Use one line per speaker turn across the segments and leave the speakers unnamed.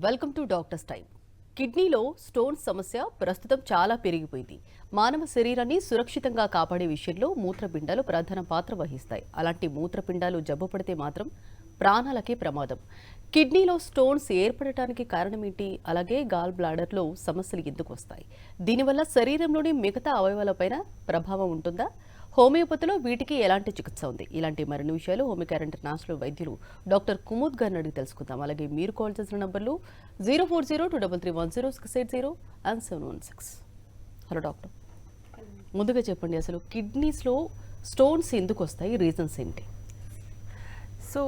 Welcome to doctors time. కిడ్నీలో stones సమస్య ప్రస్తుతం చాలా పెరిగిపోయింది. మానవ శరీరాన్ని సురక్షితంగా కాపాడే విషయంలో మూత్రపిండాలు ప్రధాన పాత్ర వహిస్తాయి. అలాంటి మూత్రపిండాలు జబ్బు పడితే మాత్రం ప్రాణాలకే ప్రమాదం. కిడ్నీలో స్టోన్స్ ఏర్పడటానికి కారణం ఏంటి? అలాగే గాల్ బ్లాడర్లో సమస్యలు ఎందుకు వస్తాయి? దీనివల్ల శరీరంలోని మిగతా అవయవాలపైన ప్రభావం ఉంటుందా? హోమియోపతిలో వీటికి ఎలాంటి చికిత్స ఉంది? ఇలాంటి మరిన్ని విషయాలు హోమియోకేర్ ఇంటర్నేషనల్ వైద్యులు డాక్టర్ కుముద్ గారిని అడిగి తెలుసుకుందాం. అలాగే మీరు కాల్ చేసిన నంబర్లు 0402331060 అండ్ 716. హలో డాక్టర్, ముందుగా చెప్పండి, అసలు కిడ్నీస్లో స్టోన్స్ ఎందుకు వస్తాయి, రీజన్స్ ఏంటి?
సో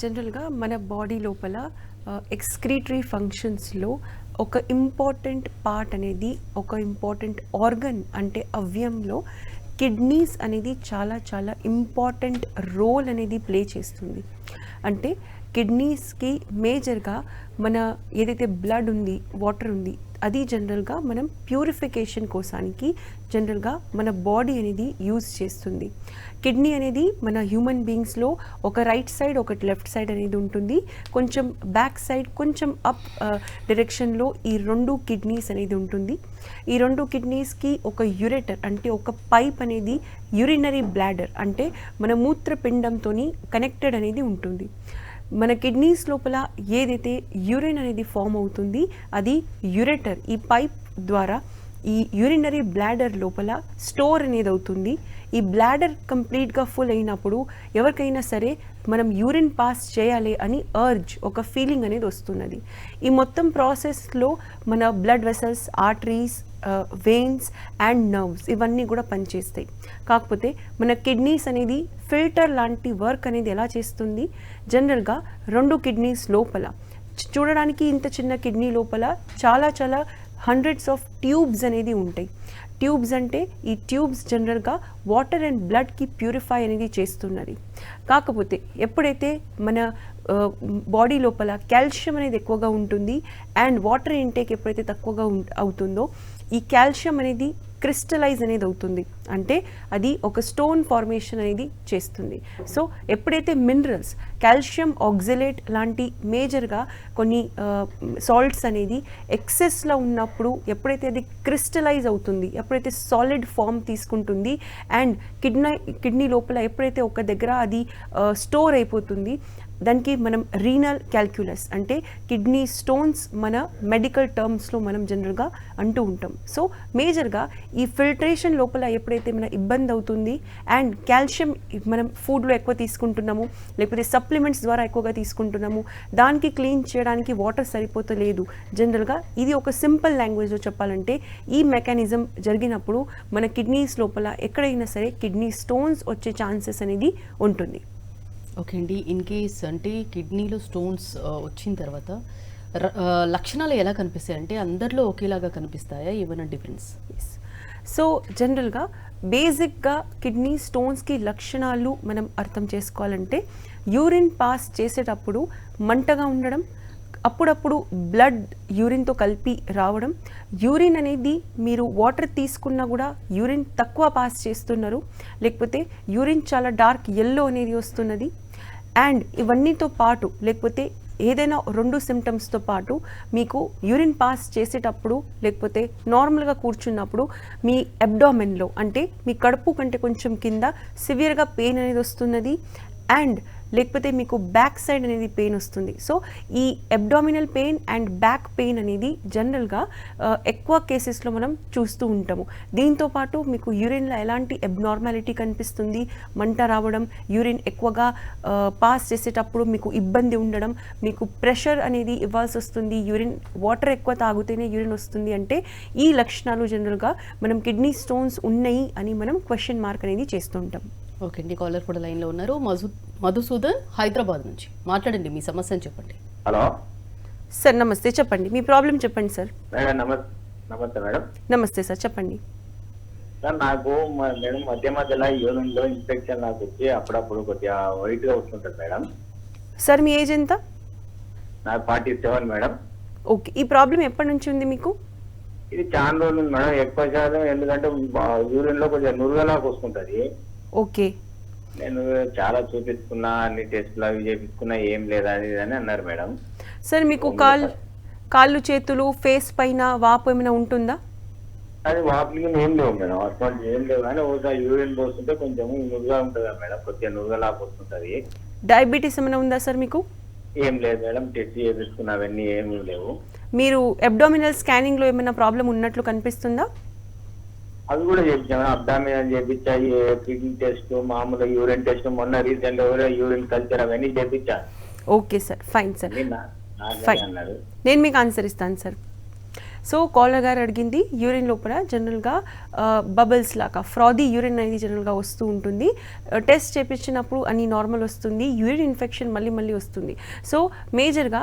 జనరల్గా మన బాడీ లోపల ఎక్స్క్రీటరీ ఫంక్షన్స్లో ఒక ఇంపార్టెంట్ పార్ట్ అనేది, ఒక ఇంపార్టెంట్ ఆర్గన్ అంటే అవయంలో కిడ్నీస్ అనేది చాలా చాలా ఇంపార్టెంట్ రోల్ అనేది ప్లే చేస్తుంది. అంటే కిడ్నీస్కి మేజర్గా మన ఏదైతే బ్లడ్ ఉంది, వాటర్ ఉంది, అది జనరల్గా మనం ప్యూరిఫికేషన్ కోసానికి జనరల్గా మన బాడీ అనేది యూజ్ చేస్తుంది. కిడ్నీ అనేది మన హ్యూమన్ బీయింగ్స్లో ఒక రైట్ సైడ్, ఒకటి లెఫ్ట్ సైడ్ అనేది ఉంటుంది. కొంచెం బ్యాక్ సైడ్, కొంచెం అప్ డైరెక్షన్లో ఈ రెండు కిడ్నీస్ అనేది ఉంటుంది. ఈ రెండు కిడ్నీస్కి ఒక యురేటర్ అంటే ఒక పైప్ అనేది యూరినరీ బ్లాడర్ అంటే మన మూత్రపిండంతో కనెక్టెడ్ అనేది ఉంటుంది. మన కిడ్నీస్ లోపల ఏదైతే యూరిన్ అనేది ఫామ్ అవుతుంది, అది యురేటర్ ఈ పైప్ ద్వారా ఈ యూరినరీ బ్లాడర్ లోపల స్టోర్ అనేది అవుతుంది. ఈ బ్లాడర్ కంప్లీట్గా ఫుల్ అయినప్పుడు ఎవరికైనా సరే మనం యూరిన్ పాస్ చేయాలి అని అర్జ్, ఒక ఫీలింగ్ అనేది వస్తున్నది. ఈ మొత్తం ప్రాసెస్లో మన blood vessels, arteries, veins and nerves ఇవన్నీ కూడా పనిచేస్తాయి. కాకపోతే మన కిడ్నీస్ అనేది ఫిల్టర్ లాంటి వర్క్ అనేది ఎలా చేస్తుంది? జనరల్గా రెండు కిడ్నీస్ లోపల చూడడానికి ఇంత చిన్న కిడ్నీ లోపల చాలా చాలా హండ్రెడ్స్ ఆఫ్ ట్యూబ్స్ అనేది ఉంటాయి. ట్యూబ్స్ అంటే ఈ ట్యూబ్స్ జనరల్గా వాటర్ అండ్ బ్లడ్కి ప్యూరిఫై అనేది చేస్తున్నది. కాకపోతే ఎప్పుడైతే మన బాడీ లోపల కాల్షియం అనేది ఎక్కువగా ఉంటుంది అండ్ వాటర్ ఇంటేక్ ఎప్పుడైతే తక్కువగా అవుతుందో ఈ కాల్షియం అనేది క్రిస్టలైజ్ అనేది అవుతుంది. అంటే అది ఒక స్టోన్ ఫార్మేషన్ అనేది చేస్తుంది. సో ఎప్పుడైతే మినరల్స్, కాల్షియం ఆక్సలేట్ లాంటి మేజర్గా కొన్ని సాల్ట్స్ అనేది ఎక్సెస్లో ఉన్నప్పుడు ఎప్పుడైతే అది క్రిస్టలైజ్ అవుతుంది, ఎప్పుడైతే సాలిడ్ ఫామ్ తీసుకుంటుంది అండ్ కిడ్నీ లోపల ఎప్పుడైతే ఒక దగ్గర అది స్టోర్ అయిపోతుంది, దానికి మనం రీనల్ క్యాల్క్యులస్ అంటే కిడ్నీ స్టోన్స్ మన మెడికల్ టర్మ్స్లో మనం జనరల్గా అంటూ ఉంటాం. సో మేజర్గా ఈ ఫిల్ట్రేషన్ లోపల ఎప్పుడైతే మన ఇబ్బంది అవుతుంది అండ్ కాల్షియం మనం ఫుడ్లో ఎక్కువ తీసుకుంటున్నాము, లేకపోతే సప్లిమెంట్స్ ద్వారా ఎక్కువగా తీసుకుంటున్నాము, దానికి క్లీన్ చేయడానికి వాటర్ సరిపోతలేదు. జనరల్గా ఇది ఒక సింపుల్ లాంగ్వేజ్లో చెప్పాలంటే ఈ మెకానిజం జరిగినప్పుడు మన కిడ్నీస్ లోపల ఎక్కడైనా సరే కిడ్నీ స్టోన్స్ వచ్చే ఛాన్సెస్ అనేది ఉంటుంది.
ఓకే అండి, ఇన్ కేస్ అంటే కిడ్నీలో స్టోన్స్ వచ్చిన తర్వాత లక్షణాలు ఎలా కనిపిస్తాయి? అంటే అందరిలో ఒకేలాగా కనిపిస్తాయా, ఏమైనా డిఫరెన్స్?
సో జనరల్గా బేసిక్గా కిడ్నీ స్టోన్స్కి లక్షణాలు మనం అర్థం చేసుకోవాలంటే యూరిన్ పాస్ చేసేటప్పుడు మంటగా ఉండడం, అప్పుడప్పుడు బ్లడ్ యూరిన్తో కలిపి రావడం, యూరిన్ అనేది మీరు వాటర్ తీసుకున్నా కూడా యూరిన్ తక్కువ పాస్ చేస్తున్నారు, లేకపోతే యూరిన్ చాలా డార్క్ ఎల్లో అనేది వస్తున్నది. అండ్ ఇవన్నీతో పాటు లేకపోతే ఏదైనా రెండు సిమ్టమ్స్తో పాటు మీకు యూరిన్ పాస్ చేసేటప్పుడు లేకపోతే నార్మల్గా కూర్చున్నప్పుడు మీ అబ్డామెన్లో అంటే మీ కడుపు కంటే కొంచెం కింద సివియర్గా పెయిన్ అనేది వస్తున్నది అండ్ లేకపోతే మీకు బ్యాక్ సైడ్ అనేది పెయిన్ వస్తుంది. సో ఈ abdominal pain and back pain అనేది జనరల్గా ఎక్కువ కేసెస్లో మనం చూస్తూ ఉంటాము. దీంతోపాటు మీకు యూరిన్లో ఎలాంటి అబ్నార్మాలిటీ కనిపిస్తుంది, మంట రావడం, యూరిన్ ఎక్కువగా పాస్ చేసేటప్పుడు మీకు ఇబ్బంది ఉండడం, మీకు ప్రెషర్ అనేది ఇవ్వాల్సి వస్తుంది, యూరిన్ వాటర్ ఎక్కువ తాగితేనే యూరిన్ వస్తుంది. అంటే ఈ లక్షణాలు జనరల్గా మనం కిడ్నీ స్టోన్స్ ఉన్నాయి అని మనం క్వశ్చన్ మార్క్ అనేది చేస్తూ ఉంటాం.
ఓకే అండి, కాలర్ కూడా లైన్లో ఉన్నారు. మధుసూదన్ హైదరాబాద్ నుంచి మాట్లాడండి, మీ సమస్యను చెప్పండి.
హలో
సార్ నమస్తే, చెప్పండి మీ ప్రాబ్లం చెప్పండి సార్.
నమస్తే మేడం.
నమస్తే సార్, చెప్పండి
సార్. నాకు మేడం మధ్యలో యూరిన్ లో ఇన్ఫెక్షన్ నాకు వచ్చి అప్పుడప్పుడు కొద్దిగా వైట్ గా వస్తుంటది మేడం.
సార్ మీ ఏజ్ ఎంత?
నాకు 47 మేడం.
ఓకే, ఈ ప్రాబ్లం ఎప్పటి నుంచి ఉంది మీకు?
ఇది చాలా రోజులు ఉంది మేడం. ఎక్కువ శాతం ఎందుకంటే యూరిన్ లో కొంచెం నురుగలాగా వస్తుంటది.
ఓకే,
నేను చాలా చూపించుకున్నా, అన్ని టెస్టులు అవి చేపించుకున్నా, ఏం లేదా అని అన్నారు మేడం.
సార్ మీకు కాళ్ళు చేతులు ఫేస్ పైన వాపు ఏమైనా ఉంటుందా?
అది వాపులు ఏం లేవు మేడం, అటువంటి ఏం లేవు, కానీ ఒకసారి యూరిన్ పోస్తుంటే కొంచెం నురుగా ఉంటుందా మేడం, కొద్దిగా నురుగలా పోతుంటది.
డయాబెటీస్ ఏమైనా ఉందా సార్ మీకు?
ఏం లేదు మేడం, టెస్ట్ చేపించుకున్న అవన్నీ ఏమీ లేవు.
మీరు అబ్డామినల్ స్కానింగ్లో ఏమైనా ప్రాబ్లం ఉన్నట్లు కనిపిస్తుందా?
అవి కూడా చేయించాము, అబ్డామినల్ చేయించాయి, కిడ్నీ టెస్ట్, మామూలు యూరిన్ టెస్ట్, మొన్న రీసెంట్ కూడా యూరిన్ కల్చర్ అవన్నీ చేయించాను.
ఓకే సార్, ఫైన్ సార్,
నాకే
ఫైన్.
అన్నారు.
నేను మీకు ఆన్సర్ ఇస్తాను సార్. సో కాలర్ గారు అడిగింది యూరిన్ లోపల జనరల్గా బబుల్స్ లాగా ఫ్రాదీ యూరిన్ అనేది జనరల్గా వస్తూ ఉంటుంది. టెస్ట్ చేపించినప్పుడు అన్ని నార్మల్ వస్తుంది, యూరిన్ ఇన్ఫెక్షన్ మళ్ళీ మళ్ళీ వస్తుంది. సో మేజర్గా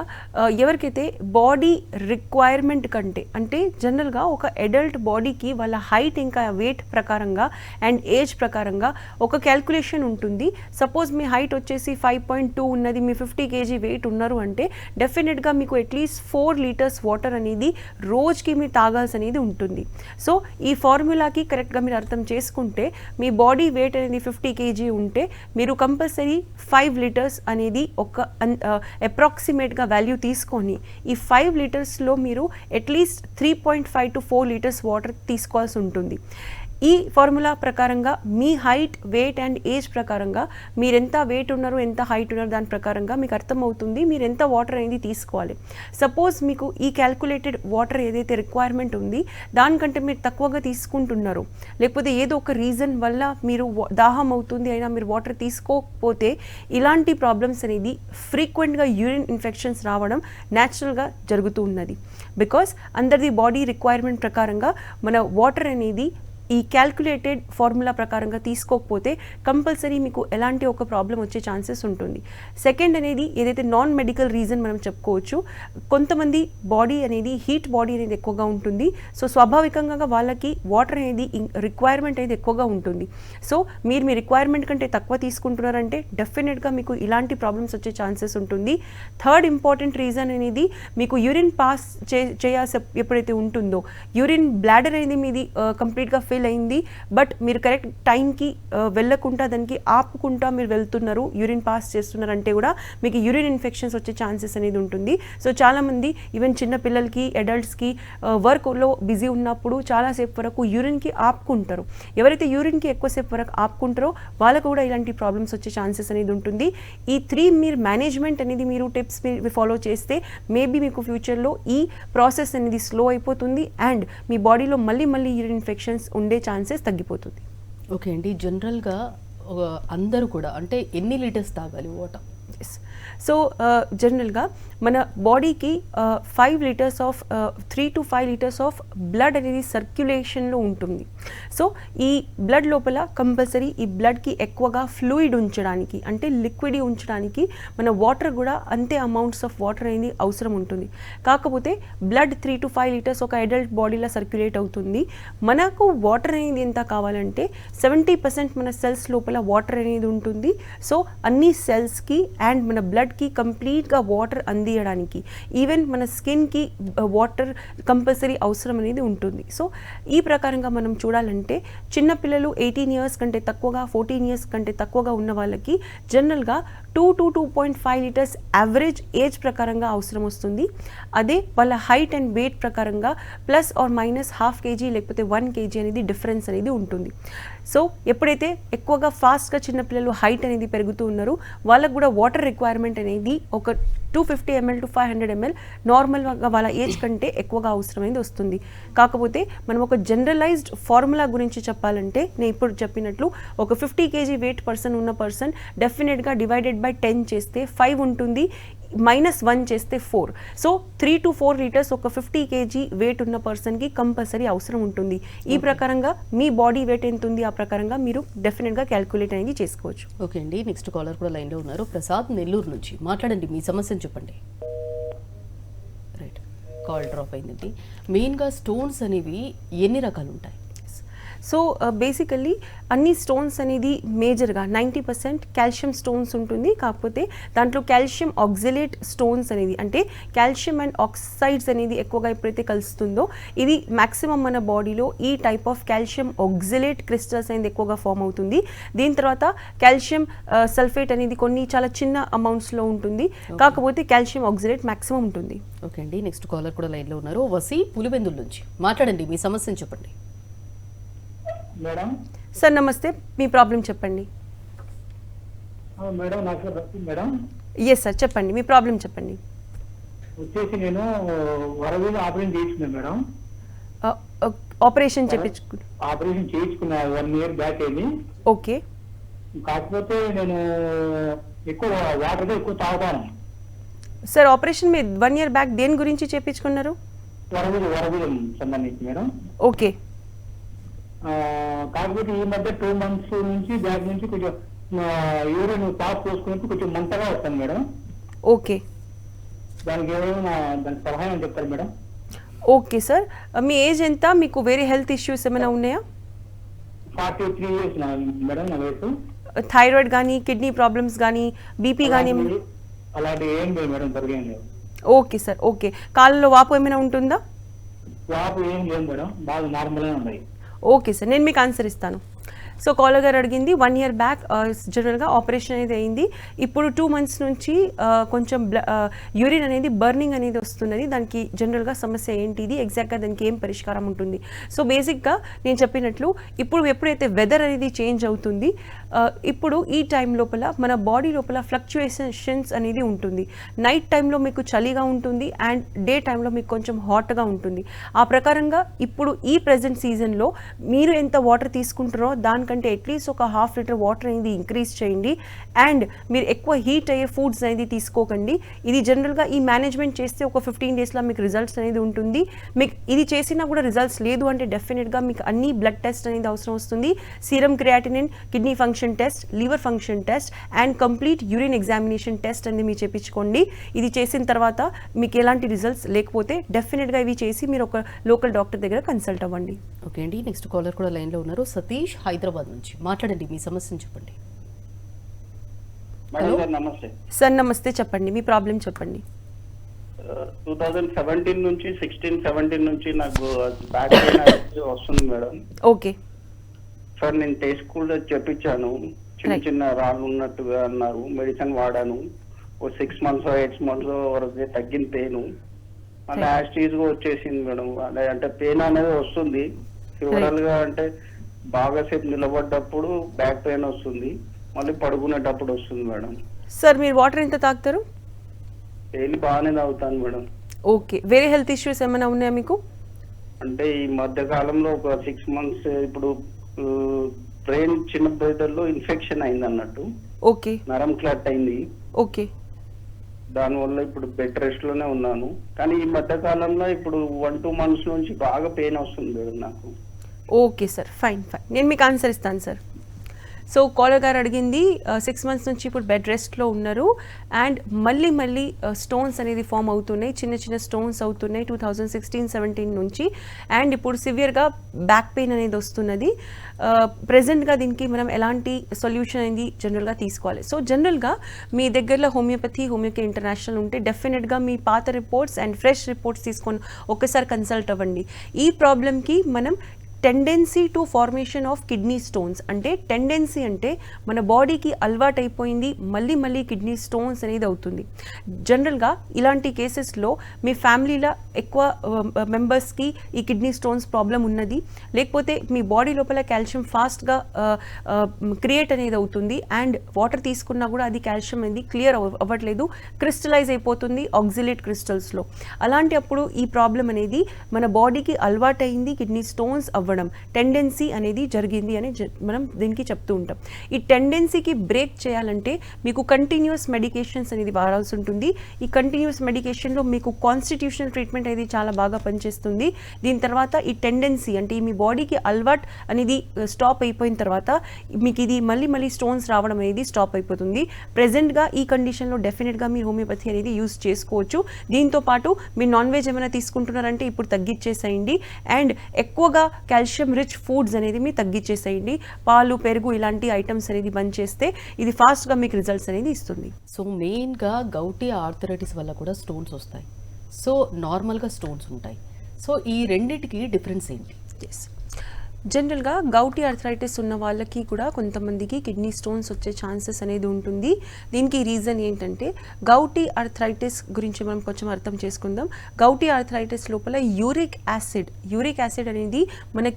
ఎవరికైతే బాడీ రిక్వైర్మెంట్ కంటే, అంటే జనరల్గా ఒక అడల్ట్ బాడీకి వాళ్ళ హైట్ ఇంకా వెయిట్ ప్రకారంగా అండ్ ఏజ్ ప్రకారంగా ఒక క్యాల్కులేషన్ ఉంటుంది. సపోజ్ మీ హైట్ వచ్చేసి 5.2 ఉన్నది, మీ 50 kg వెయిట్ ఉన్నారు అంటే డెఫినెట్గా మీకు అట్లీస్ట్ 4 లీటర్స్ వాటర్ అనేది రోజుకి మీరు తాగాల్సి అనేది ఉంటుంది. సో ఈ ఫార్ములాకి కరెక్ట్గా మీరు అర్థం చేసుకుంటే మీ బాడీ వెయిట్ అనేది 50 kg ఉంటే మీరు కంపల్సరీ 5 లీటర్స్ అనేది ఒక అప్రాక్సిమేట్గా వాల్యూ తీసుకొని ఈ 5 లీటర్స్లో మీరు అట్లీస్ట్ 3.5 to 4 లీటర్స్ వాటర్ తీసుకోవాల్సి ఉంటుంది. ఈ ఫార్ములా ప్రకారంగా మీ హైట్ వెయిట్ అండ్ ఏజ్ ప్రకారంగా మీరు ఎంత వెయిట్ ఉన్నారు, ఎంత హైట్ ఉన్నారు, దాని ప్రకారంగా మీకు అర్థమవుతుంది మీరు ఎంత వాటర్ అనేది తీసుకోవాలి. సపోజ్ మీకు ఈ క్యాల్కులేటెడ్ వాటర్ ఏదైతే రిక్వైర్మెంట్ ఉంది దానికంటే మీరు తక్కువగా తీసుకుంటున్నారు, లేకపోతే ఏదో ఒక రీజన్ వల్ల మీరు దాహం అవుతుంది అయినా మీరు వాటర్ తీసుకోకపోతే ఇలాంటి ప్రాబ్లమ్స్ అనేది ఫ్రీక్వెంట్గా యూరిన్ ఇన్ఫెక్షన్స్ రావడం న్యాచురల్గా జరుగుతూ ఉన్నది. బికాస్ అందరిది బాడీ రిక్వైర్మెంట్ ప్రకారంగా మన వాటర్ అనేది ఈ క్యాల్కులేటెడ్ ఫార్ములా ప్రకారంగా తీసుకోకపోతే కంపల్సరీ మీకు ఎలాంటి ఒక ప్రాబ్లం వచ్చే ఛాన్సెస్ ఉంటుంది. సెకండ్ అనేది ఏదైతే నాన్ మెడికల్ రీజన్ మనం చెప్పుకోవచ్చు, కొంతమంది బాడీ అనేది హీట్ బాడీ అనేది ఎక్కువగా ఉంటుంది. సో స్వాభావికంగా వాళ్ళకి వాటర్ అనేది రిక్వైర్మెంట్ అనేది ఎక్కువగా ఉంటుంది. సో మీరు మీ రిక్వైర్మెంట్ కంటే తక్కువ తీసుకుంటున్నారంటే డెఫినెట్గా మీకు ఇలాంటి ప్రాబ్లమ్స్ వచ్చే ఛాన్సెస్ ఉంటుంది. థర్డ్ ఇంపార్టెంట్ రీజన్ అనేది మీకు యూరిన్ పాస్ చేయాల్సి ఎప్పుడైతే ఉంటుందో, యూరిన్ బ్లాడర్ అనేది మీది కంప్లీట్గా ఫిల్ అయింది, బట్ మీరు కరెక్ట్ టైంకి వెళ్ళకుండా దానికి ఆపుకుంటా మీరు వెళ్తున్నారు, యూరిన్ పాస్ చేస్తున్నారంటే కూడా మీకు యూరిన్ ఇన్ఫెక్షన్స్ వచ్చే ఛాన్సెస్ అనేది ఉంటుంది. సో చాలామంది ఈవెన్ చిన్న పిల్లలకి అడల్ట్స్కి వర్క్లో బిజీ ఉన్నప్పుడు చాలాసేపు వరకు యూరిన్కి ఆపుకుంటారు. ఎవరైతే యూరిన్కి ఎక్కువసేపు వరకు ఆపుకుంటారో వాళ్ళకు కూడా ఇలాంటి ప్రాబ్లమ్స్ వచ్చే ఛాన్సెస్ అనేది ఉంటుంది. ఈ 3 మీరు మేనేజ్మెంట్ అనేది మీరు టిప్స్ మీరు ఫాలో చేస్తే మేబీ మీకు ఫ్యూచర్లో ఈ ప్రాసెస్ అనేది స్లో అయిపోతుంది అండ్ మీ బాడీలో మళ్ళీ యూరిన్ ఇన్ఫెక్షన్స్ ఉండే ఛాన్సెస్ తగ్గిపోతుంది.
ఓకే అండి, జనరల్గా అందరూ కూడా అంటే ఎన్ని లీటర్స్ తాగాలి వాటర్?
సో జనరల్గా మన బాడీకి 5 litres of 3 to 5 litres of blood అనేది సర్క్యులేషన్లో ఉంటుంది. సో ఈ బ్లడ్ లోపల కంపల్సరీ ఈ బ్లడ్కి ఎక్కువగా ఫ్లూయిడ్ ఉంచడానికి, అంటే లిక్విడ్ ఉంచడానికి మన వాటర్ కూడా అంతే అమౌంట్స్ ఆఫ్ వాటర్ అనేది అవసరం ఉంటుంది. కాకపోతే బ్లడ్ 3 to 5 లీటర్స్ ఒక అడల్ట్ బాడీలో సర్క్యులేట్ అవుతుంది. మనకు వాటర్ అనేది ఎంత కావాలంటే 70% మన సెల్స్ లోపల వాటర్ అనేది ఉంటుంది. సో అన్ని సెల్స్కి అండ్ మన బ్లడ్కి కంప్లీట్గా వాటర్ అందియడానికి, ఈవెన్ మన స్కిన్కి వాటర్ కంపల్సరీ అవసరం అనేది ఉంటుంది. సో ఈ ప్రకారంగా మనం చూడాలంటే చిన్నపిల్లలు 18 years కంటే తక్కువగా, 14 years కంటే తక్కువగా ఉన్న వాళ్ళకి జనరల్గా 2 to 2.5 లీటర్స్ యావరేజ్ ఏజ్ ప్రకారంగా అవసరం వస్తుంది. అదే వాళ్ళ హైట్ అండ్ వెయిట్ ప్రకారంగా ±½ kg లేకపోతే 1 kg అనేది డిఫరెన్స్ అనేది ఉంటుంది. సో ఎప్పుడైతే ఎక్కువగా ఫాస్ట్గా చిన్నపిల్లలు హైట్ అనేది పెరుగుతూ ఉన్నారో వాళ్ళకు కూడా వాటర్ రిక్వైర్మెంట్ అనేది ఒక 250 ml to 500 ml నార్మల్గా వాళ్ళ ఏజ్ కంటే ఎక్కువగా అవసరమైంది వస్తుంది. కాకపోతే మనం ఒక జనరలైజ్డ్ ఫార్ములా గురించి చెప్పాలంటే నేను ఇప్పుడు చెప్పినట్లు ఒక 50 kg వెయిట్ పర్సన్ ఉన్న పర్సన్ డెఫినెట్గా డివైడెడ్ బై 10 చేస్తే 5 ఉంటుంది, -1 చేస్తే 4. సో 3 to 4 లీటర్స్ ఒక 50 kg వెయిట్ ఉన్న పర్సన్కి కంపల్సరీ అవసరం ఉంటుంది. ఈ ప్రకారంగా మీ బాడీ వెయిట్ ఎంత ఉంది ఆ ప్రకారంగా మీరు డెఫినెట్గా క్యాల్కులేట్ అనేది చేసుకోవచ్చు.
ఓకే అండి, నెక్స్ట్ కాలర్ కూడా లైన్లో ఉన్నారు. ప్రసాద్ నెల్లూరు నుంచి మాట్లాడండి, మీ సమస్యను చెప్పండి. రైట్, కాల్ డ్రాప్ అయిందండి. మెయిన్గా స్టోన్స్ అనేవి ఎన్ని రకాలు ఉంటాయి?
సో బేసికల్లీ అన్ని స్టోన్స్ అనేది మేజర్గా 90% కాల్షియం స్టోన్స్ ఉంటుంది. కాకపోతే దాంట్లో కాల్షియం ఆక్సిలేట్ స్టోన్స్ అనేది అంటే కాల్షియం అండ్ ఆక్సైడ్స్ అనేది ఎక్కువగా ఎప్పుడైతే కలుస్తుందో ఇది మ్యాక్సిమం మన బాడీలో ఈ type of calcium oxalate crystals అనేది ఎక్కువగా ఫామ్ అవుతుంది. దీని తర్వాత కాల్షియం సల్ఫేట్ అనేది కొన్ని చాలా చిన్న అమౌంట్స్లో ఉంటుంది. కాకపోతే కాల్షియం ఆక్సిలేట్ మ్యాక్సిమం ఉంటుంది.
ఓకే అండి, నెక్స్ట్ కాలర్ కూడా లైన్లో ఉన్నారు. వసీ పులివెందుల నుంచి మాట్లాడండి, మీ సమస్యను చెప్పండి.
మేడం
సార్ నమస్తే, మీ ప్రాబ్లం చెప్పండి.
మేడం నాకు మేడం
ఎస్ సార్ చెప్పండి, మీ ప్రాబ్లం చెప్పండి.
వచ్చేసి నేను వరవీలు ఆపరేషన్ చేయించుకున్నాను మేడం.
ఆపరేషన్ చేయించుకు
ఆపరేషన్ చేయించుకున్నా 1 year బ్యాక్ అయింది.
ఓకే
కాకపోతే నేను ఎక్కువ వాటర్ ఎక్కువ తాగుతాను.
సార్ ఆపరేషన్ మీరు 1 year బ్యాక్ దేని గురించి చేయించుకున్నారు?
వరవీలు సంబంధించి మేడం.
ఓకే
కాకపోతే ఈ మధ్య 2 months నుంచి బ్యాక్ నుంచి కొంచెం యూరిన్ పాస్ పోసుకున్నప్పుడు కొంచెం మంటగా వస్తాను మేడం.
ఓకే
దానికి ఏమైనా దానికి సహాయం చెప్తారు మేడం?
ఓకే సార్, మీ ఏజ్ ఎంత? మీకు వేరే హెల్త్ ఇష్యూస్ ఏమైనా ఉన్నాయా?
43 years మేడం నా వయసు.
థైరాయిడ్ కానీ కిడ్నీ ప్రాబ్లమ్స్ కానీ బీపీ కానీ
అలాంటి ఏం లేదు మేడం, దొరికేం లేదు.
Okay sir okay. కాళ్ళలో వాపు ఏమైనా ఉంటుందా?
వాపు ఏం లేదు మేడం, బాగా నార్మల్గా ఉన్నాయి.
ఓకే సార్, నేను మీకు ఆన్సర్ ఇస్తాను. సో కాలర్ గారు అడిగింది 1 year బ్యాక్ జనరల్గా ఆపరేషన్ అనేది అయింది. ఇప్పుడు 2 months నుంచి కొంచెం యూరిన్ అనేది బర్నింగ్ అనేది వస్తున్నది. దానికి జనరల్గా సమస్య ఏంటిది, ఎగ్జాక్ట్గా దానికి ఏం పరిష్కారం ఉంటుంది? సో బేసిక్గా నేను చెప్పినట్లు ఇప్పుడు ఎప్పుడైతే వెదర్ అనేది చేంజ్ అవుతుంది, ఇప్పుడు ఈ టైం లోపల మన బాడీ లోపల ఫ్లక్చుయేషన్స్ అనేది ఉంటుంది. నైట్ టైంలో మీకు చలిగా ఉంటుంది అండ్ డే టైంలో మీకు కొంచెం హాట్గా ఉంటుంది. ఆ ప్రకారంగా ఇప్పుడు ఈ ప్రజెంట్ సీజన్లో మీరు ఎంత వాటర్ తీసుకుంటారో దానికంటే అట్లీస్ట్ ఒక 1/2 liter వాటర్ అనేది ఇంక్రీజ్ చేయండి. అండ్ మీరు ఎక్కువ హీట్ అయ్యే ఫుడ్స్ అనేది తీసుకోకండి. ఇది జనరల్గా ఈ మేనేజ్మెంట్ చేస్తే ఒక 15 daysలో మీకు రిజల్ట్స్ అనేది ఉంటుంది. మీకు ఇది చేసినా కూడా రిజల్ట్స్ లేదు అంటే డెఫినెట్గా మీకు అన్ని బ్లడ్ టెస్ట్ అనేది అవసరం వస్తుంది. Serum creatinine, kidney function test, liver function test and complete urine examination test అనేది మీరు చేయించుకోండి. ఇది చేసిన తర్వాత మీకు ఎలాంటి రిజల్ట్స్ లేకపోతే డెఫినెట్గా ఇవి చేసి మీరు ఒక లోకల్ డాక్టర్ దగ్గర కన్సల్ట్ అవ్వండి.
ఓకే అండి, నెక్స్ట్ కాలర్ కూడా లైన్లో ఉన్నారు. సతీష్ హైదరాబాద్ నుంచి మాట్లాడండి, మీ సమస్యను చెప్పండి.
మేడం గారు నమస్తే.
సార్ నమస్తే, చెప్పండి మీ ప్రాబ్లం చెప్పండి.
2017 నుంచి 16-17 నుంచి నాకు బ్యాక్ పెయిన్ అనేది వస్తుంది మేడం.
ఓకే
సార్ నేను టెస్ట్ కూడా చెప్పించాను, చిన్న చిన్న రాళ్ళు ఉన్నట్టుగా అన్నారు. మెడిసిన్ వాడాను, ఓ 6 months 8 months వరకు తగ్గిన పెయిన్ మళ్ళీ యాస్టీజ్ గా వచ్చేసింది మేడం. అంటే పెయిన్ అనేది వస్తుంది ఫివరల్ గా, అంటే బాగా సేపు నిలబడ్డప్పుడు బ్యాక్ పెయిన్ వస్తుంది, మళ్ళీ పడుకునేటప్పుడు వస్తుంది మేడం.
సార్ మీరు వాటర్ ఎంత తాగుతారు?
డైలీ బాగానే తాగుతాను మేడం.
ఓకే, వేరే హెల్త్ ఇష్యూస్ ఏమైనా ఉన్నాయా మీకు?
అంటే ఈ మధ్య కాలంలో ఒక 6 months ఇప్పుడు బ్రెయిన్ చిన్న బ్రెయిన్ లో ఇన్ఫెక్షన్ అయింది అన్నట్టు.
ఓకే
నరం క్లాట్ అయింది.
ఓకే
దానివల్ల ఇప్పుడు బెడ్ రెస్ట్ లోనే ఉన్నాను. కానీ ఈ మధ్య కాలంలో ఇప్పుడు 1-2 months నుంచి బాగా పెయిన్ వస్తుంది మేడం నాకు.
ఓకే సార్, ఫైన్ ఫైన్, నేను మీకు ఆన్సర్ ఇస్తాను సార్. సో కాలర్ గారు అడిగింది 6 months నుంచి ఇప్పుడు బెడ్ రెస్ట్లో ఉన్నారు అండ్ మళ్ళీ స్టోన్స్ అనేది ఫామ్ అవుతున్నాయి, చిన్న చిన్న స్టోన్స్ అవుతున్నాయి 2016-17 నుంచి. అండ్ ఇప్పుడు సివియర్గా బ్యాక్ పెయిన్ అనేది వస్తున్నది. ప్రెజెంట్గా దీనికి మనం ఎలాంటి సొల్యూషన్ అనేది జనరల్గా తీసుకోవాలి? సో జనరల్గా మీ దగ్గరలో హోమియోకేర్ ఇంటర్నేషనల్ ఉంటే డెఫినెట్గా మీ పాత రిపోర్ట్స్ అండ్ ఫ్రెష్ రిపోర్ట్స్ తీసుకొని ఒకసారి కన్సల్ట్ అవ్వండి. ఈ ప్రాబ్లమ్కి మనం tendency to formation of kidney stones, అంటే టెండెన్సీ అంటే మన బాడీకి అలవాటు అయిపోయింది మళ్ళీ కిడ్నీ స్టోన్స్ అనేది అవుతుంది. జనరల్గా ఇలాంటి కేసెస్లో మీ ఫ్యామిలీలో ఎక్కువ మెంబర్స్కి ఈ కిడ్నీ స్టోన్స్ ప్రాబ్లం ఉన్నది, లేకపోతే మీ బాడీ లోపల కాల్షియం ఫాస్ట్గా క్రియేట్ అనేది అవుతుంది అండ్ వాటర్ తీసుకున్నా కూడా అది కాల్షియం అనేది క్లియర్ అవ్వట్లేదు, క్రిస్టలైజ్ అయిపోతుంది ఆక్సిలేట్ క్రిస్టల్స్లో. అలాంటి అప్పుడు ఈ ప్రాబ్లం అనేది మన బాడీకి అలవాటు అయింది కిడ్నీ స్టోన్స్ అవ్వడం, టెండెన్సీ అనేది జరిగింది అని మనం దీనికి చెప్తూ ఉంటాం. ఈ టెండెన్సీకి బ్రేక్ చేయాలంటే మీకు కంటిన్యూస్ మెడికేషన్స్ అనేది వాడాల్సి ఉంటుంది. ఈ కంటిన్యూస్ మెడికేషన్లో మీకు కాన్స్టిట్యూషనల్ ట్రీట్మెంట్ అనేది చాలా బాగా పనిచేస్తుంది. దీని తర్వాత ఈ టెండెన్సీ అంటే మీ బాడీకి అలవాట్ అనేది స్టాప్ అయిపోయిన తర్వాత మీకు ఇది మళ్ళీ స్టోన్స్ రావడం అనేది స్టాప్ అయిపోతుంది. ప్రెజెంట్గా ఈ కండిషన్లో డెఫినెట్గా మీరు హోమియోపతి అనేది యూస్ చేసుకోవచ్చు. దీంతో పాటు మీరు నాన్ వెజ్ ఏమైనా తీసుకుంటున్నారంటే ఇప్పుడు తగ్గించేసేయండి అండ్ ఎక్కువగా కాల్షియం రిచ్ ఫుడ్స్ అనేది మీరు తగ్గించేసేయండి. పాలు, పెరుగు ఇలాంటి ఐటమ్స్ అనేది బంద్ చేస్తే ఇది ఫాస్ట్గా మీకు రిజల్ట్స్ అనేది ఇస్తుంది.
సో మెయిన్గా గౌటీ ఆర్థరైటిస్ వల్ల కూడా స్టోన్స్ వస్తాయి. సో నార్మల్గా స్టోన్స్ ఉంటాయి. సో ఈ రెండిటికి డిఫరెన్స్ ఏంటి?
ఎస్, జనరల్గా గౌటీ ఆర్థరైటిస్ ఉన్న వాళ్ళకి కూడా కొంతమందికి కిడ్నీ స్టోన్స్ వచ్చే ఛాన్సెస్ అనేది ఉంటుంది. దీనికి రీజన్ ఏంటంటే గౌటీ ఆర్థరైటిస్ గురించి మనం కొంచెం అర్థం చేసుకుందాం. గౌటీ ఆర్థరైటిస్ లోపల యూరిక్ యాసిడ్ అనేది మన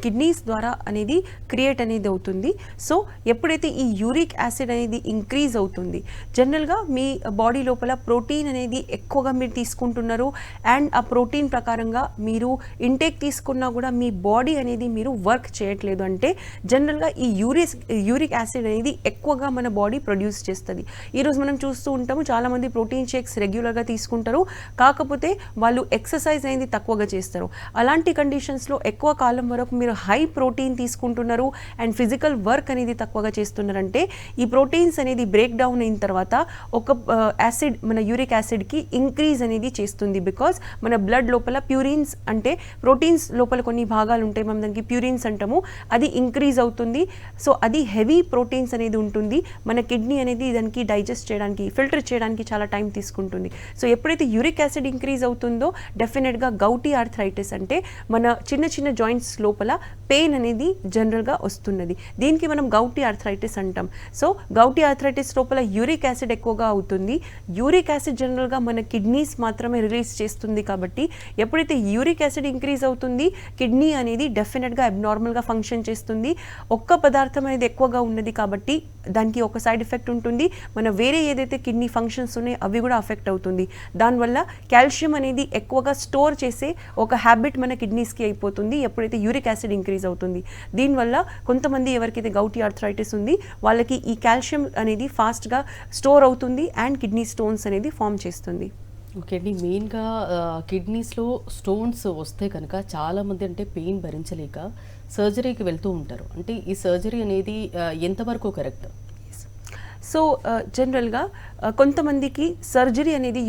కిడ్నీస్ ద్వారా అనేది క్రియేట్ అనేది అవుతుంది. సో ఎప్పుడైతే ఈ యూరిక్ యాసిడ్ అనేది ఇంక్రీజ్ అవుతుంది, జనరల్గా మీ బాడీ లోపల ప్రోటీన్ అనేది ఎక్కువగా మీరు తీసుకుంటున్నారు అండ్ ఆ ప్రోటీన్ ప్రకారంగా మీరు ఇంటేక్ తీసుకున్నా కూడా మీ బాడీ అనేది మీరు వర్క్ చేయట్లేదు అంటే జనరల్గా ఈ యూరిక్ యాసిడ్ అనేది ఎక్కువగా మన బాడీ ప్రొడ్యూస్ చేస్తుంది. ఈరోజు మనం చూస్తూ ఉంటాము చాలామంది ప్రోటీన్ షేక్స్ రెగ్యులర్గా తీసుకుంటారు, కాకపోతే వాళ్ళు ఎక్సర్సైజ్ అనేది తక్కువగా చేస్తారు. అలాంటి కండిషన్స్లో ఎక్కువ కాలం వరకు మీరు హై ప్రోటీన్ తీసుకుంటున్నారు అండ్ ఫిజికల్ వర్క్ అనేది తక్కువగా చేస్తున్నారంటే ఈ ప్రోటీన్స్ అనేది బ్రేక్ డౌన్ అయిన తర్వాత ఒక యాసిడ్ మన యూరిక్ యాసిడ్కి ఇంక్రీజ్ అనేది చేస్తుంది. బికాస్ మన బ్లడ్ లోపల ప్యూరిన్స్ అంటే ప్రోటీన్స్ లోపల కొన్ని భాగాలు ఉంటాయి, మనం దానికి ప్యూరిన్స్ అంటాము, అది ఇంక్రీజ్ అవుతుంది. సో అది హెవీ ప్రోటీన్స్ అనేది ఉంటుంది. మన కిడ్నీ అనేది దానికి డైజెస్ట్ చేయడానికి, ఫిల్టర్ చేయడానికి చాలా టైం తీసుకుంటుంది. సో ఎప్పుడైతే యూరిక్ యాసిడ్ ఇంక్రీజ్ అవుతుందో డెఫినెట్గా గౌటీ ఆర్థరైటిస్ అంటే మన చిన్న చిన్న జాయింట్స్ లోపల పెయిన్ అనేది జనరల్గా వస్తున్నది. దీనికి మనం గౌటీ ఆర్థరైటిస్ అంటాం. సో గౌటీ ఆర్థరైటిస్ లోపల యూరిక్ యాసిడ్ ఎక్కువగా అవుతుంది. యూరిక్ యాసిడ్ జనరల్గా మన కిడ్నీస్ మాత్రమే రిలీజ్ చేస్తుంది. కాబట్టి ఎప్పుడైతే యూరిక్ యాసిడ్ ఇంక్రీజ్ అవుతుంది, కిడ్నీ అనేది డెఫినెట్గా అబ్నార్మల్గా ఫంక్షన్ చేస్తుంది. ఒక్క పదార్థం అనేది ఎక్కువగా ఉన్నది కాబట్టి దానికి ఒక సైడ్ ఎఫెక్ట్ ఉంటుంది. మన వేరే ఏదైతే కిడ్నీ ఫంక్షన్స్ ఉన్నాయో అవి కూడా అఫెక్ట్ అవుతుంది. దానివల్ల కాల్షియం అనేది ఎక్కువగా స్టోర్ చేసే ఒక హ్యాబిట్ మన కిడ్నీస్కి అయిపోతుంది ఎప్పుడైతే యూరిక్ యాసిడ్ ఇంక్రీజ్ అవుతుంది. దీనివల్ల కొంతమంది ఎవరికైతే గౌటీ ఆర్థరైటిస్ ఉంది వాళ్ళకి ఈ కాల్షియం అనేది ఫాస్ట్గా స్టోర్ అవుతుంది అండ్ కిడ్నీ స్టోన్స్ అనేది ఫామ్ చేస్తుంది.
ఓకే అండి, మెయిన్గా కిడ్నీస్లో స్టోన్స్ వస్తే కనుక చాలామంది అంటే పెయిన్ భరించలేక సర్జరీకి వెళ్తూ ఉంటారు. అంటే ఈ సర్జరీ అనేది ఎంతవరకు కరెక్ట్?
సో జనరల్గా కొంతమందికి సర్జరీ అనేది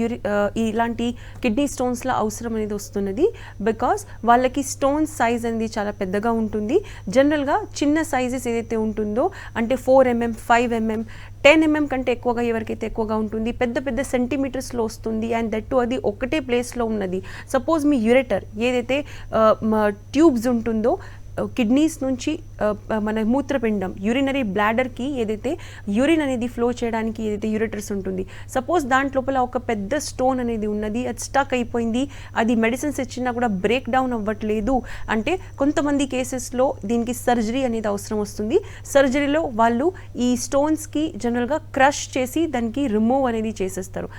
ఇలాంటి కిడ్నీ స్టోన్స్లో అవసరం అనేది వస్తున్నది. బికాస్ వాళ్ళకి స్టోన్ సైజ్ అనేది చాలా పెద్దగా ఉంటుంది. జనరల్గా చిన్న సైజెస్ ఏదైతే ఉంటుందో అంటే 4 mm, 5 mm, 10 mm కంటే ఎక్కువగా ఎవరికైతే ఎక్కువగా ఉంటుంది, పెద్ద పెద్ద సెంటీమీటర్స్లో వస్తుంది అండ్ దట్ టు అది ఒకటే ప్లేస్లో ఉన్నది. సపోజ్ మీ యూరెటర్ ఏదైతే ట్యూబ్స్ ఉంటుందో కిడ్నీస్ నుంచి మన మూత్రపిండం యూరినరీ బ్లాడర్కి ఏదైతే యూరిన్ అనేది ఫ్లో చేయడానికి ఏదైతే యూరెటర్స్ ఉంటుంది, సపోజ్ దాంట్లోపల ఒక పెద్ద స్టోన్ అనేది ఉన్నది, అది స్టక్ అయిపోయింది, అది మెడిసిన్స్ ఇచ్చినా కూడా బ్రేక్ డౌన్ అవ్వట్లేదు అంటే కొంతమంది కేసెస్లో దీనికి సర్జరీ అనేది అవసరం వస్తుంది. సర్జరీలో వాళ్ళు ఈ స్టోన్స్కి జనరల్గా క్రష్ చేసి దానికి రిమూవ్ అనేది చేసేస్తారు.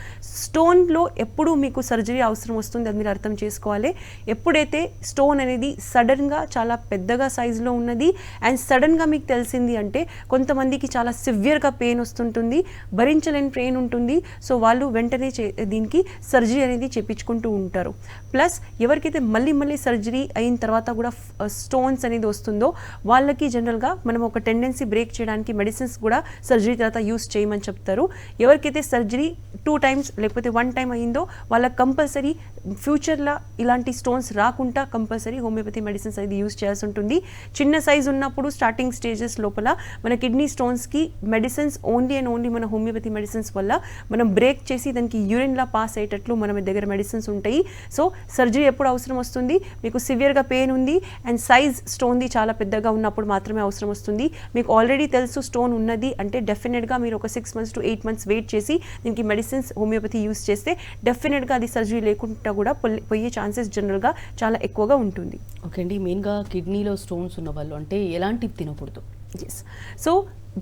స్టోన్లో ఎప్పుడు మీకు సర్జరీ అవసరం వస్తుంది అది మీరు అర్థం చేసుకోవాలి. ఎప్పుడైతే స్టోన్ అనేది సడన్గా చాలా పెద్దగా సైజులో ఉన్నది అండ్ సడన్గా మీకు తెలిసింది అంటే కొంతమందికి చాలా సివియర్గా పెయిన్ వస్తుంటుంది, భరించలేని పెయిన్ ఉంటుంది. సో వాళ్ళు వెంటనే దీనికి సర్జరీ అనేది చేయించుకుంటూ ఉంటారు. ప్లస్ ఎవరికైతే మళ్ళీ సర్జరీ అయిన తర్వాత కూడా స్టోన్స్ అనేది వస్తుందో వాళ్ళకి జనరల్గా మనం ఒక టెండెన్సీ బ్రేక్ చేయడానికి మెడిసిన్స్ కూడా సర్జరీ తర్వాత యూస్ చేయమని చెప్తారు. ఎవరికైతే సర్జరీ 2 times లేకపోతే 1 time అయిందో వాళ్ళకి కంపల్సరీ ఫ్యూచర్లో ఇలాంటి స్టోన్స్ రాకుండా కంపల్సరీ హోమియోపతి మెడిసిన్స్ అనేది యూస్ చేయాల్సి ఉంటుంది. చిన్న సైజ్ ఉన్నప్పుడు స్టార్టింగ్ స్టేజెస్ లోపల మన కిడ్నీ స్టోన్స్కి మెడిసిన్స్ ఓన్లీ అండ్ ఓన్లీ మన హోమియోపతి మెడిసిన్స్ వల్ల మనం బ్రేక్ చేసి దానికి యూరిన్లా పాస్ అయ్యేటట్లు మన దగ్గర మెడిసిన్స్ ఉంటాయి. సో సర్జరీ ఎప్పుడు అవసరం వస్తుంది, మీకు సివియర్గా పెయిన్ ఉంది అండ్ సైజ్ స్టోన్ది చాలా పెద్దగా ఉన్నప్పుడు మాత్రమే అవసరం వస్తుంది. మీకు ఆల్రెడీ తెలుసు స్టోన్ ఉన్నది అంటే డెఫినెట్గా మీరు ఒక 6 months to 8 months వెయిట్ చేసి దీనికి మెడిసిన్స్ హోమియోపతి యూస్ చేస్తే డెఫినెట్గా అది సర్జరీ లేకుండా కూడా పోయే ఛాన్సెస్ జనరల్గా చాలా ఎక్కువగా ఉంటుంది.
ఓకే అండి, మెయిన్గా కిడ్నీలో స్టోన్స్ ఉన్న వాళ్ళు అంటే ఎలాంటివి తినకూడదు?
ఎస్, సో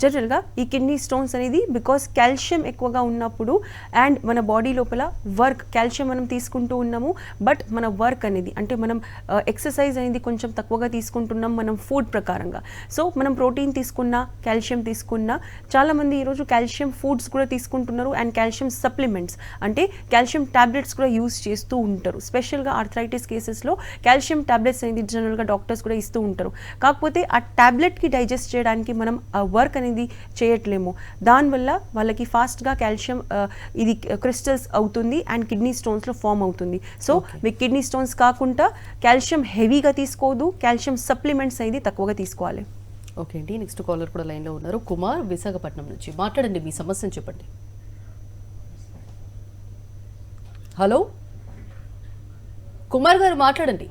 జనరల్గా ఈ కిడ్నీ స్టోన్స్ అనేది బికాస్ కాల్షియం ఎక్కువగా ఉన్నప్పుడు అండ్ మన బాడీ లోపల వర్క్ కాల్షియం మనం తీసుకుంటూ ఉన్నాము బట్ మన వర్క్ అనేది అంటే మనం ఎక్సర్సైజ్ అనేది కొంచెం తక్కువగా తీసుకుంటున్నాం మనం ఫుడ్ ప్రకారంగా. సో మనం ప్రోటీన్ తీసుకున్నా కాల్షియం తీసుకున్నా చాలామంది ఈరోజు కాల్షియం ఫుడ్స్ కూడా తీసుకుంటున్నారు అండ్ కాల్షియం సప్లిమెంట్స్ అంటే కాల్షియం టాబ్లెట్స్ కూడా యూస్ చేస్తూ ఉంటారు. స్పెషల్గా ఆర్థరైటిస్ కేసెస్లో కాల్షియం టాబ్లెట్స్ అనేది జనరల్గా డాక్టర్స్ కూడా ఇస్తూ ఉంటారు. కాకపోతే ఆ టాబ్లెట్కి డైజెస్ట్ చేయడానికి మనం ఆ వర్క్ అనేది చేయట్లేము, దానివల్ల వాళ్ళకి ఫాస్ట్గా కాల్షియం ఇది క్రిస్టల్స్ అవుతుంది అండ్ కిడ్నీ స్టోన్స్లో ఫామ్ అవుతుంది. సో మీకు కిడ్నీ స్టోన్స్ కాకుండా కాల్షియం హెవీగా తీసుకోవద్దు, కాల్షియం సప్లిమెంట్స్ అనేది తక్కువగా తీసుకోవాలి.
ఓకే అండి, నెక్స్ట్ కాలర్ కూడా లైన్లో ఉన్నారు. కుమార్ విశాఖపట్నం నుంచి మాట్లాడండి, మీ సమస్యను చెప్పండి. హలో కుమార్ గారు మాట్లాడండి.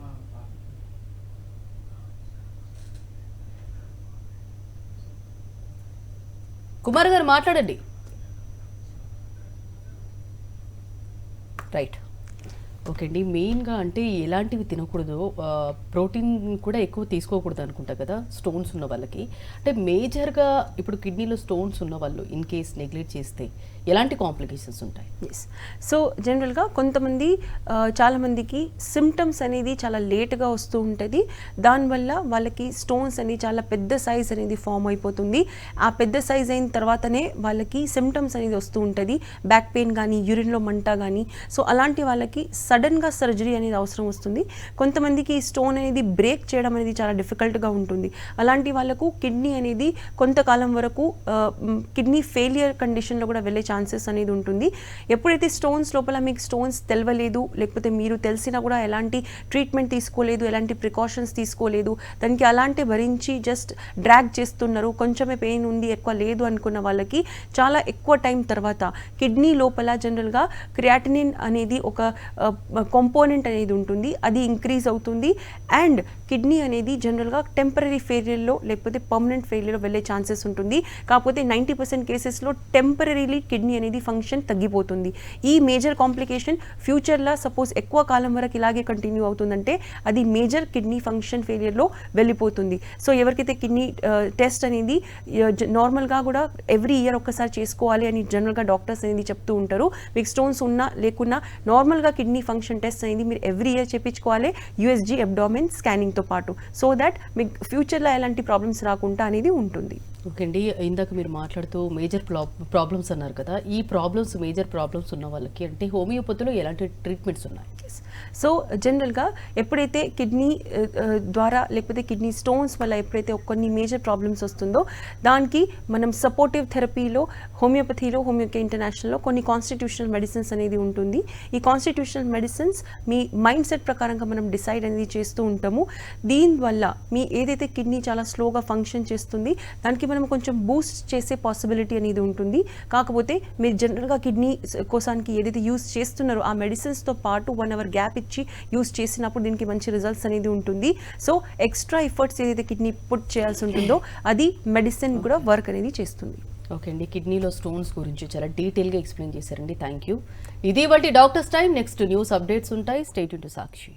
కుమార్ గారు మాట్లాడండి. రైట్, ఓకే అండి. మెయిన్గా అంటే ఎలాంటివి తినకూడదు, ప్రోటీన్ కూడా ఎక్కువ తీసుకోకూడదు అనుకుంటా కదా స్టోన్స్ ఉన్న వాళ్ళకి. అంటే మేజర్గా ఇప్పుడు కిడ్నీలో స్టోన్స్ ఉన్న వాళ్ళు ఇన్ కేస్ నెగ్లెక్ట్ చేస్తే ఎలాంటి కాంప్లికేషన్స్ ఉంటాయి?
ఎస్, సో జనరల్గా కొంతమంది చాలామందికి సిమ్టమ్స్ అనేది చాలా లేట్గా వస్తూ ఉంటుంది, దానివల్ల వాళ్ళకి స్టోన్స్ అనేది చాలా పెద్ద సైజ్ అనేది ఫామ్ అయిపోతుంది. ఆ పెద్ద సైజ్ అయిన తర్వాతనే వాళ్ళకి సిమ్టమ్స్ అనేది వస్తూ ఉంటుంది, బ్యాక్ పెయిన్ కానీ యూరిన్లో మంట కానీ. సో అలాంటి వాళ్ళకి సడన్గా సర్జరీ అనేది అవసరం వస్తుంది. కొంతమందికి ఈ స్టోన్ అనేది బ్రేక్ చేయడం అనేది చాలా డిఫికల్ట్గా ఉంటుంది. అలాంటి వాళ్ళకు కిడ్నీ అనేది కొంతకాలం వరకు కిడ్నీ ఫెయిలియర్ కండిషన్లో కూడా వెళ్ళే ఛాన్సెస్ అనేది ఉంటుంది. ఎప్పుడైతే స్టోన్స్ లోపల మీకు స్టోన్స్ తెలవలేదు, లేకపోతే మీరు తెలిసినా కూడా ఎలాంటి ట్రీట్మెంట్ తీసుకోలేదు, ఎలాంటి ప్రికాషన్స్ తీసుకోలేదు, దానికి అలాంటి భరించి జస్ట్ డ్రాగ్ చేస్తున్నారు, కొంచెమే పెయిన్ ఉంది ఎక్కువ లేదు అనుకున్న వాళ్ళకి చాలా ఎక్కువ టైం తర్వాత కిడ్నీ లోపల జనరల్గా క్రియాటినిన్ అనేది ఒక కాంపోనెంట్ అనేది ఉంటుంది, అది ఇంక్రీజ్ అవుతుంది అండ్ కిడ్నీ అనేది జనరల్గా టెంపరీ ఫెయిలియర్లో లేకపోతే పర్మనెంట్ ఫెయిలియర్లో వెళ్ళే ఛాన్సెస్ ఉంటుంది. కాకపోతే 90% కేసెస్లో టెంపరీలీ కిడ్నీ అనేది ఫంక్షన్ తగ్గిపోతుంది. ఈ మేజర్ కాంప్లికేషన్ ఫ్యూచర్లో సపోజ్ ఎక్కువ కాలం వరకు ఇలాగే కంటిన్యూ అవుతుందంటే అది మేజర్ కిడ్నీ ఫంక్షన్ ఫెయిలియర్లో వెళ్ళిపోతుంది. సో ఎవరికైతే కిడ్నీ టెస్ట్ అనేది నార్మల్గా కూడా ఎవ్రీ ఇయర్ ఒక్కసారి చేసుకోవాలి అని జనరల్గా డాక్టర్స్ అనేది చెప్తూ ఉంటారు. మీకు స్టోన్స్ ఉన్నా లేకున్నా నార్మల్గా కిడ్నీ ఫంక్షన్ టెస్ట్ అనేది మీరు ఎవ్రీ ఇయర్ చేయించుకోవాలి యూఎస్జీ అబ్డామిన్ స్కానింగ్తో పాటు, సో దట్ మీకు ఫ్యూచర్లో ఎలాంటి ప్రాబ్లమ్స్ రాకుండా అనేది ఉంటుంది.
ఓకే అండి, ఇందాక మీరు మాట్లాడుతూ మేజర్ ప్రాబ్లమ్స్ అన్నారు కదా, ఈ మేజర్ ప్రాబ్లమ్స్ ఉన్న వాళ్ళకి అంటే హోమియోపతిలో ఎలాంటి ట్రీట్మెంట్స్ ఉన్నాయి?
సో జనరల్గా ఎప్పుడైతే కిడ్నీ ద్వారా లేకపోతే కిడ్నీ స్టోన్స్ వల్ల ఎప్పుడైతే కొన్ని మేజర్ ప్రాబ్లమ్స్ వస్తుందో దానికి మనం సపోర్టివ్ థెరపీలో హోమియోపతిలో హోమియోకే ఇంటర్నేషనల్లో కొన్ని కాన్స్టిట్యూషనల్ మెడిసిన్స్ అనేది ఉంటుంది. ఈ కాన్స్టిట్యూషనల్ మెడిసిన్స్ మీ మైండ్ సెట్ ప్రకారంగా మనం డిసైడ్ అనేది చేస్తూ ఉంటాము. దీనివల్ల మీ ఏదైతే కిడ్నీ చాలా స్లోగా ఫంక్షన్ చేస్తుంది దానికి మనం కొంచెం బూస్ట్ చేసే పాసిబిలిటీ అనేది ఉంటుంది. కాకపోతే మీరు జనరల్గా కిడ్నీ కోసానికి ఏదైతే యూస్ చేస్తున్నారో ఆ మెడిసిన్స్తో పాటు 1 hour గ్యాప్ ఇచ్చి యూస్ చేసినప్పుడు దీనికి మంచి రిజల్ట్స్ అనేది ఉంటుంది. సో ఎక్స్ట్రా ఎఫర్ట్స్ ఏదైతే కిడ్నీ పుట్ చేయాల్సి ఉంటుందో అది మెడిసిన్ కూడా వర్క్ అనేది చేస్తుంది.
ఓకే అండి, కిడ్నీలో స్టోన్స్ గురించి చాలా డీటెయిల్గా ఎక్స్ప్లెయిన్ చేశారండి. Thank you. ఇది వాటి doctors time. Next news updates ఉంటాయి. Stay tune to Sakshi.